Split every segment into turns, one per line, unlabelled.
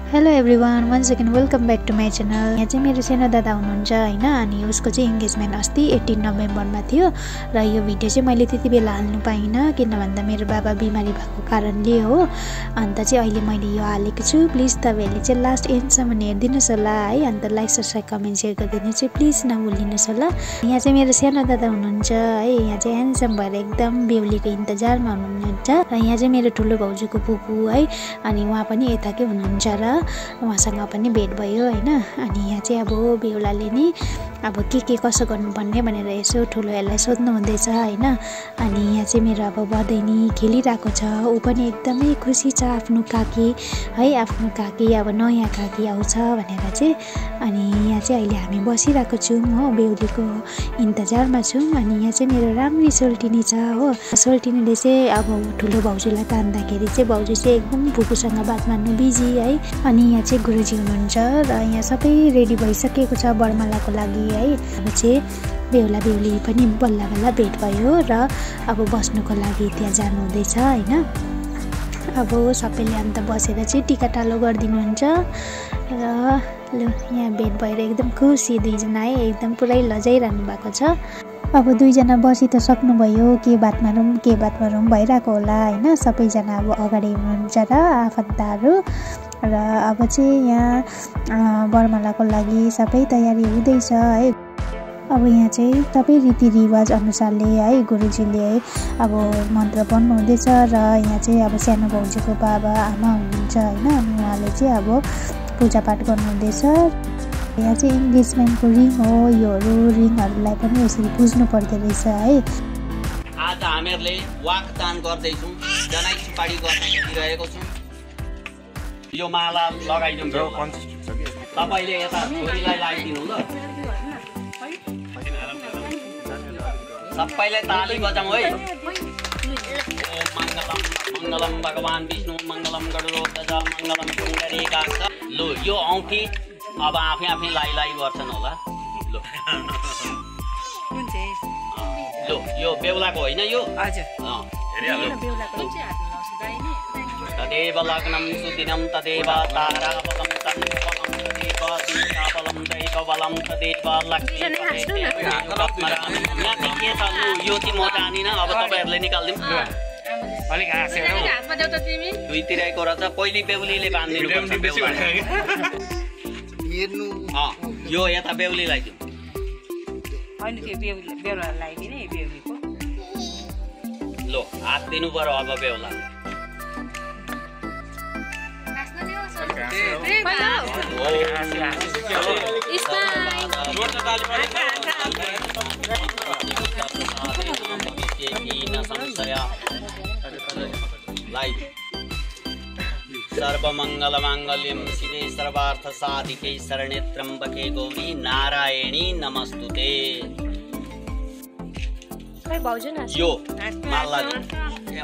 Hello everyone, once again welcome back to my channel. यहाँ चाहिँ मेरो सानो दादा हुनुहुन्छ होइन, अनि उसको चाहिँ इङ्गेजमेन्ट अस्ति 18 नोभेम्बरमा थियो र यो भिडियो चाहिँ मैले त्यति बेला हाल्नु पाइनँ किन भन्दा मेरो बाबा बिमारी भएको कारणले हो। अन्त चाहिँ अहिले मैले यो हालेको छु। प्लिज तपाईँहरूले चाहिँ लास्ट एन्डसम्म हेरिदिनुहोस् होला है। अन्त लाइक सब्सक्राइब कमेन्ट सेयर गरिदिनु चाहिँ प्लिज नभुलिनुहोस् होला। यहाँ चाहिँ मेरो सानो दादा हुनुहुन्छ है, यहाँ चाहिँ ह्यान्डसम भएर एकदम बेहुलीको इन्तजारमा हुनुहुन्छ। र यहाँ चाहिँ मेरो ठुलो भाउजूको पुपू है, अनि उहाँ पनि यताकै हुनुहुन्छ र उहाँसँग पनि भेट भयो होइन। अनि यहाँ चाहिँ अब बेहुलाले नि अब के कसो गर्नुपर्ने भनेर यसो ठुलोहरूलाई सोध्नु हुँदैछ होइन। अनि यहाँ चाहिँ मेरो अब बदैनी खेलिरहेको छ, ऊ पनि एकदमै खुसी छ आफ्नो काकी है, आफ्नो काकी अब नयाँ काकी आउँछ भनेर चाहिँ। अनि यहाँ चाहिँ अहिले हामी बसिरहेको छौँ हो, बेहुलीको इन्तजारमा छौँ। अनि यहाँ चाहिँ मेरो राम्री सोल्टिनी छ हो। सोल्टिनीले चाहिँ अब ठुलो भाउजूलाई तान्दाखेरि चाहिँ भाउजू चाहिँ एकदम फुपूसँग बात मार्नु बिजी है। अनि यहाँ चाहिँ गुरुजी हुनुहुन्छ र यहाँ सबै रेडी भइसकेको छ बरमालाको लागि है। अब चाहिँ बेहुला बेहुली पनि बल्ल बल्ल भेट भयो र अब बस्नुको लागि त्यहाँ जानु हुँदैछ होइन। अब सबैले अन्त बसेर चाहिँ टिका टालो गरिदिनुहुन्छ र ल यहाँ भेट भएर एकदम खुसी दुईजना है, एकदम पुरै लजाइरहनु भएको छ। अब दुईजना बसी त सक्नुभयो, के बात मारौँ भइरहेको होला होइन। सबैजना अब अगाडि हुनुहुन्छ र आफन्तहरू र अब चाहिँ यहाँ बरमालाको लागि सबै तयारी हुँदैछ है। अब यहाँ चाहिँ सबै रीतिरिवाज अनुसारले है गुरुजीले है अब मन्त्र पढ्नु हुँदैछ र यहाँ चाहिँ अब सानो भाउजूको बाबा आमा हुनुहुन्छ होइन, अनि उहाँले चाहिँ अब पूजापाठ गर्नुहुँदैछ। यहाँ चाहिँ इङ्गेजमेन्टको रिङ हो, योहरू रिङहरूलाई पनि यसरी बुझ्नु पर्दो रहेछ है।
आज हामीहरूले वागदान गर्दैछौँ, जनाई सुपारी गर्न गइरहेको छौँ। यो माला लगाइदिउँ, तपाईँले यता छोरीलाई लगाइदिनु ल। सबैले ताली बजाउँ है। मङ्गलम मङ्गलम भगवान् विष्णु मङ्गलम गरुडध्वज मङ्गलम पुण्डरीकाक्ष। लो यो औँठी अब आफै लाई गर्छन् होला। लो यो बेहुलाको होइन यो तदेव लग्नं सुदिनं तदेव ताराबलं तन्फलं तदेव दीपाबलं दैवबलं तदेव लक्ष्मी। यहाँ के छ यो चाहिँ म जानिनँ, अब तपाईँहरूले निकालिदिउँ। अलिक दुईतिरको रहेछ। पहिली बेहुलीले बाँधिदिनु यो यता बेहुलीलाई दिउँ। लो हात दिनु पर्यो अब बेहुला। सर्वमङ्गलमाङ्गल्यं शिवे सर्वार्थसाधिके शरण्ये त्र्यम्बके गौरी नारायणी नमस्तुते। यो माला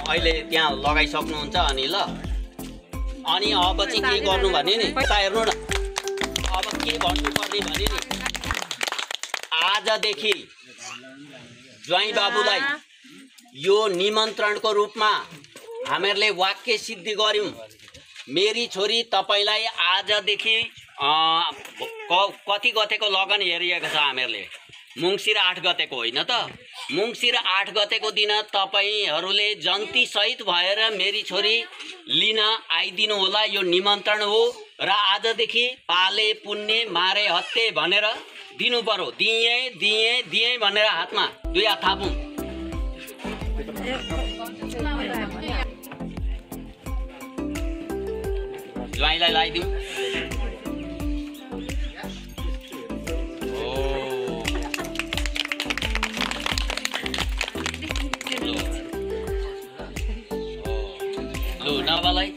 अहिले त्यहाँ लगाइसक्नुहुन्छ अनि ल। अनि अब चाहिँ के गर्नु भने नि यता हेर्नु न, अब के भन्नुपर्ने भने नि आजदेखि ज्वाइँ बाबुलाई यो निमन्त्रणको रूपमा हामीहरूले वाक्य सिद्धि गर्यौँ। मेरी छोरी तपाईँलाई आजदेखि कति गतेको लगन हेरिएको छ हामीहरूले, मुङ्सिर 8 गतेको होइन त। मुङ्सिर 8 गतेको दिन तपाईँहरूले जन्ती सहित भएर मेरी छोरी लिन आइदिनु होला। यो निमन्त्रण हो र आजदेखि पाले पुन्ने मारे हत्ते भनेर दिनु पर्यो। दिएँ भनेर हातमा 2 हात थापौँ। ज्वाइँलाई लगाइदिउँ। नबलाई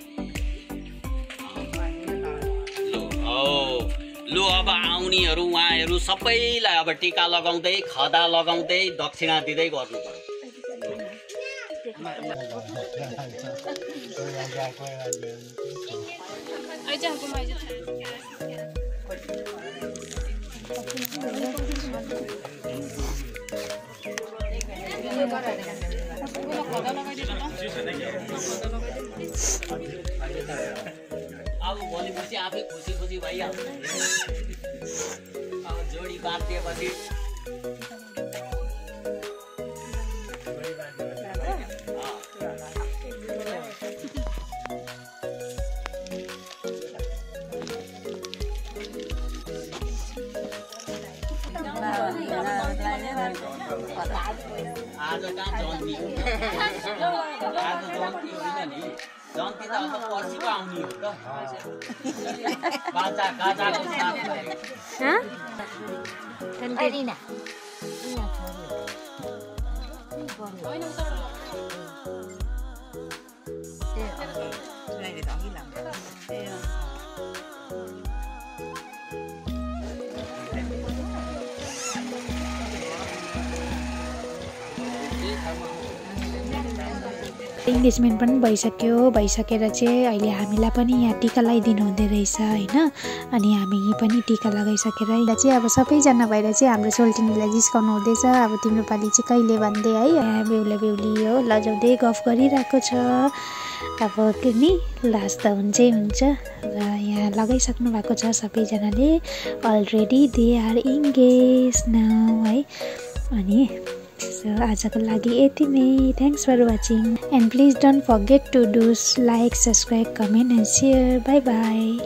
लु अब आउनेहरू उहाँहरू सबैलाई अब टिका लगाउँदै खदा लगाउँदै दक्षिणा दिँदै गर्नु पर्यो। अब भोलि पर्सि आफै खुसी भइहाल्छ। अब जोडी बाँधिएपछि आज कहाँ जन्ती हो, आज जन्ती होइन नि, जन्ती त अब पर्सिको आउने हो त। गाजाको
इन्गेजमेन्ट पनि भइसकेर चाहिँ अहिले हामीलाई पनि यहाँ टिका लगाइदिनु हुँदै रहेछ होइन। अनि हामी पनि टिका लगाइसकेर यहाँ चाहिँ अब सबैजना भएर चाहिँ हाम्रो सोल्टिनीलाई जिस्काउनु हुँदैछ। अब तिम्रो पालि चाहिँ कहिले भन्दै है, बेहुला बेहुली हो लजाउँदै गफ गरिरहेको छ। अब के नि लास्ट त हुन्छै हुन्छ र यहाँ लगाइसक्नु भएको छ सबैजनाले। Already they are engage now है। अनि आजको लागि यति नै। Thanks for watching and please don't forget to do like, subscribe, comment and share. Bye by.